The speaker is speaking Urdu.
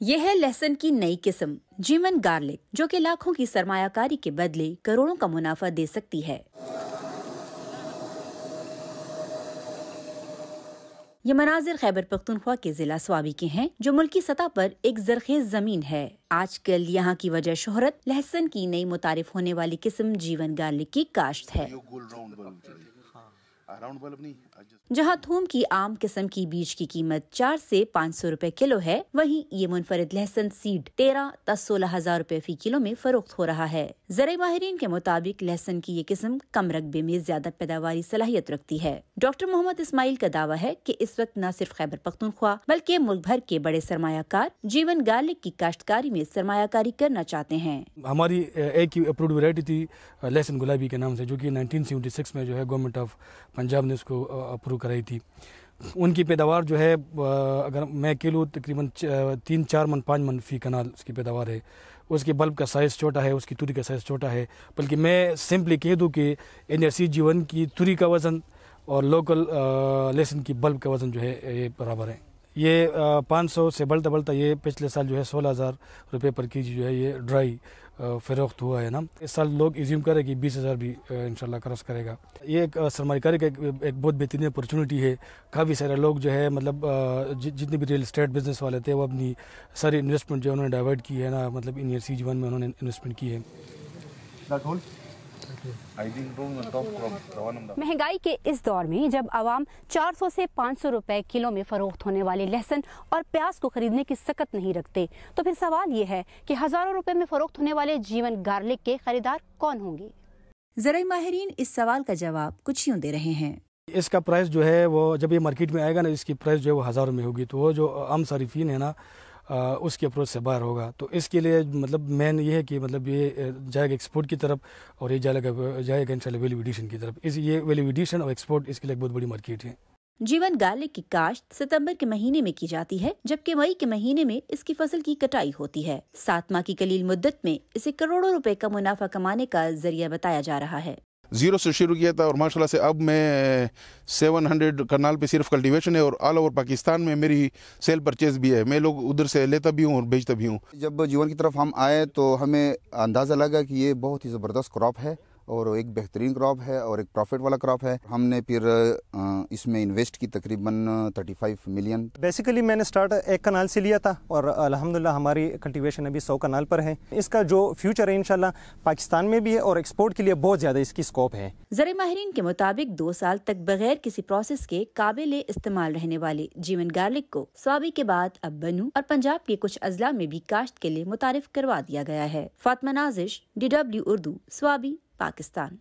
یہ ہے لہسن کی نئی قسم جیون گارلک، جو کہ لاکھوں کی سرمایہ کاری کے بدلے کروڑوں کا منافع دے سکتی ہے۔ یہ مناظر خیبر پختونخوا کے ضلع سوابی کے ہیں، جو ملکی سطح پر ایک زرخیز زمین ہے۔ آج کل یہاں کی وجہ شہرت لہسن کی نئی متعارف ہونے والی قسم جیون گارلک کی کاشت ہے۔ جہاں تھوم کی عام قسم کی بیج کی قیمت 4 سے 500 روپے کلو ہے، وہیں یہ منفرد لہسن سیڈ 13 تا 16 ہزار روپے فی کلو میں فروخت ہو رہا ہے۔ زرعی ماہرین کے مطابق لہسن کی یہ قسم کم رقبے میں زیادہ پیداواری صلاحیت رکھتی ہے۔ ڈاکٹر محمد اسماعیل کا دعویٰ ہے کہ اس وقت نہ صرف خیبر پختونخوا بلکہ ملک بھر کے بڑے سرمایہ کار جیون گارلک کی کاشتکاری میں سرمایہ کاری کرنا چاہتے ہیں۔ ہماری ایک ہی اپروڈ ویرائٹی تھی لہسن گلابی کے نام سے، جو کہ 1976 میں جو ہے گورنمنٹ آف پنجاب نے اس کو اپروو کرائی تھی۔ ان کی پیداوار جو ہے اگر میں کلو تقریباً 3-4 من 5 من فی کنال اس کی پیداوار ہے۔ اس کی بلب کا سائز چھوٹا ہے، اس کی توری کا سائز چھوٹا ہے، بلکہ میں سمپلی کہہ دوں کہ NRC جیون کی توری کا وزن اور لوکل لہسن کی بلب کا وزن جو ہے یہ برابر ہے۔ یہ 500 سے بڑھتا یہ پچھلے سال جو ہے 16,000 روپے پر کے جی جو ہے یہ ڈرائی فروخت ہوا ہے نا۔ اس سال لوگ ایزیوم کرے کہ 20,000 بھی انشاءاللہ کراس کرے گا۔ یہ ایک سرمایہ کاری کا ایک بہت بہترین اپرچونٹی ہے۔ کافی سارے لوگ جو ہے مطلب جتنے بھی ریئل اسٹیٹ بزنس والے تھے وہ اپنی ساری انویسٹمنٹ جو انہوں نے ڈائیورٹ کی ہے نا، مطلب NRC جیون میں انہوں نے انویسٹمنٹ کی ہے۔ مہنگائی کے اس دور میں جب عوام 400 سے 500 روپے کلو میں فروخت ہونے والے لہسن اور پیاز کو خریدنے کی سکت نہیں رکھتے، تو پھر سوال یہ ہے کہ ہزاروں روپے میں فروخت ہونے والے جیون گارلک کے خریدار کون ہوں گے؟ زرعی ماہرین اس سوال کا جواب کچھ یوں دے رہے ہیں۔ اس کا پرائس جو ہے وہ جب یہ مارکیٹ میں آئے گا نا، اس کی پرائس جو ہے وہ ہزاروں میں ہوگی، تو وہ جو عام صارفین ہے نا اس کے اپروچ سے باہر ہوگا۔ تو اس کے لیے مطلب مین یہ ہے کہ مطلب یہ جائے گا ایکسپورٹ کی طرف، اور یہ جائے گا انشاءاللہ ویلیو ایڈیشن کی طرف۔ یہ ویلیو ایڈیشن اور ایکسپورٹ اس کے لیے ایک بہت بڑی مارکیٹ ہے۔ جیون گارلک کی کاشت ستمبر کے مہینے میں کی جاتی ہے، جبکہ مئی کے مہینے میں اس کی فصل کی کٹائی ہوتی ہے۔ 7 ماہ کی قلیل مدت میں اسے کروڑوں روپے کا منافع کمانے کا ذریعہ بتایا جا رہا ہے۔ 0 سے شروع کیا تھا، اور ماشاءاللہ سے اب میں 700 کنال پہ صرف کلٹیویشن ہے، اور آل اوور پاکستان میں میری سیل پرچیز بھی ہے۔ میں لوگ ادھر سے لیتا بھی ہوں اور بیچتا بھی ہوں۔ جب جیون کی طرف ہم آئے تو ہمیں اندازہ لگا کہ یہ بہت ہی زبردست کراپ ہے، اور ایک بہترین کراپ ہے اور ایک پروفٹ والا کراپ ہے۔ ہم نے پھر اس میں انویسٹ کی تقریباً 35 ملین۔ بیسیکلی میں نے سٹارٹ 1 کنال سے لیا تھا، اور الحمدللہ ہماری کلٹیویشن ابھی 100 کنال پر ہے۔ اس کا جو فیوچر ہے انشاءاللہ پاکستان میں بھی ہے، اور ایکسپورٹ کے لیے بہت زیادہ اس کی اسکوپ ہے۔ زرعی ماہرین کے مطابق 2 سال تک بغیر کسی پروسیس کے قابل استعمال رہنے والے جیون گارلک کو سوابی کے بعد اب بنو اور پنجاب کے کچھ اضلاع میں بھی کاشت کے لیے متعارف کروا دیا گیا ہے۔ فاطمہ نازش، DW اردو، سوابی، پاکستان۔